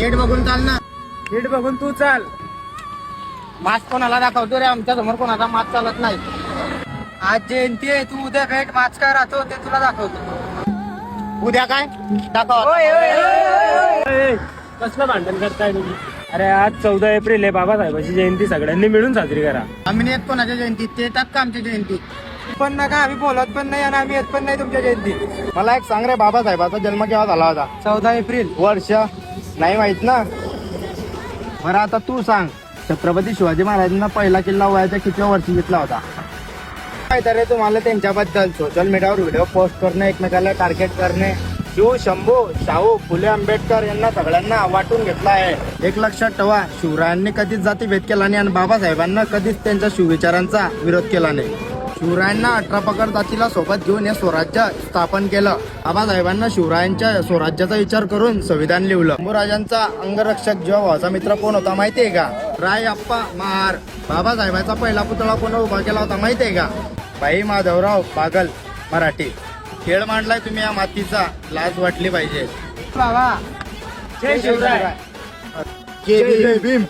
नीट बघून चाल ना. नीट बघून तू चाल. मास्क कोणाला दाखवतो रे? आमच्या समोर कोणाचा मास्क चालत नाही. आज जयंती आहे, तू उद्या भेट. मास्क काय राहतो ते तुला दाखवतो. उद्या काय दाखव. कसलं भांडण करताय तुम्ही? अरे आज 14 एप्रिल आहे, बाबासाहेबांची जयंती सगळ्यांनी मिळून साजरी करा. आम्ही नाही येत कोणाच्या जयंतीत, ते येतात का आमच्या जयंतीत? पण नका, आम्ही बोलत पण नाही आणि आम्ही येत पण नाही तुमच्या जयंतीत. मला एक सांग रे, बाबासाहेबाचा जन्म केव्हा झाला होता? 14 एप्रिल. वर्ष नाही माहित ना? बरं आता तू सांग, छत्रपती शिवाजी महाराजांना पहिला किल्ला वयाच्या किती वर्षी घेतला होता? काय तर तुम्हाला त्यांच्याबद्दल सोशल मीडियावर व्हिडिओ पोस्ट करणे, एकमेकाला टार्गेट करणे, शिव शंभू शाहू फुले आंबेडकर यांना सगळ्यांना वाटून घेतला आहे. एक लक्षात ठेवा, शिवरायांनी कधीच जातीभेद केला नाही आणि बाबासाहेबांना कधीच त्यांच्या शिवविचारांचा विरोध केला नाही. शिवरायांना 18 पगड जातीला सोबत घेऊन हे स्वराज्य स्थापन केलं. बाबासाहेबांना शिवरायांच्या स्वराज्याचा विचार करून संविधान लिहिलं. शंभूराजांचा अंगरक्षक जेव्हा व्हायचा मित्र कोण होता माहितीये का? रायअप्पा महार. बाबासाहेबांचा पहिला पुतळा कोण उभा केला होता माहितीये का? भाई माधवराव बागल, मराठी. खेळ मांडलाय तुम्ही या मातीचा, लाज वाटली पाहिजे. बाबा जय शिवराय. जय भीम.